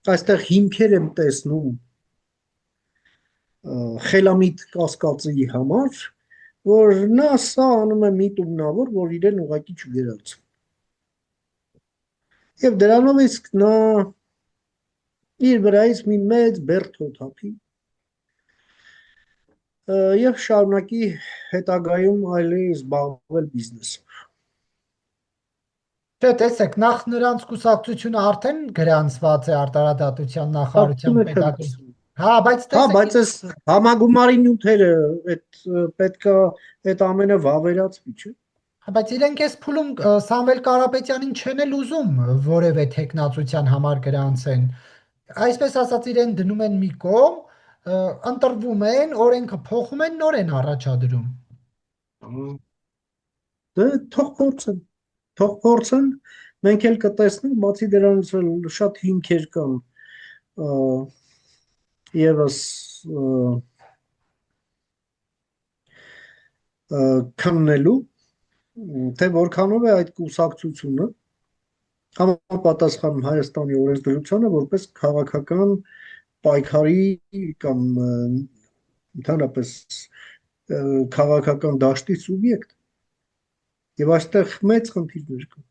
այստեղ հիմքեր եմ տեսնում խելամիտ կասկածի համար, որ նա սա անում է միտումնավոր, որ իրեն ուղղակի չգերած։ Եվ դրանով իսկ նա իր վրայից մի մեծ բերդ հոթափի եւ շարունակի հետագայում այլի զբաղվել բիզնեսով։ Չէ, տեսեք, նախ նրանց կուսակցությունը արդեն գրանցված է արտարադատության նախարարության Հաղթում է պետական։ թերթում։ Հա, բայց Հա, տեսեք, բայց այս համագումարի նյութերը այդ պետքա այդ ամենը վավերացվի, չէ՞։ բայց իրենք այս փուլում Սամվել Կարապետյանին չեն էլ ուզում որևէ տեխնացության համար գրանցեն։ Այսպես ասած, իրեն դնում են մի կողմ, ընտրվում են, օրենքը փոխում են, նոր են առաջադրում։ Դե թող փորձեն, թող փորձեն, մենք էլ կտեսնենք, բացի դրանից էլ շատ հիմքեր կան եւս քննելու, թե որքանով է այդ կուսակցությունը համապատասխան Հայաստանի օրենսդրությանը որպես քաղաքական պայքարի կամ ընդհանրապես քաղաքական դաշտի սուբյեկտ։ Եվ այստեղ մեծ խնդիրներ կան։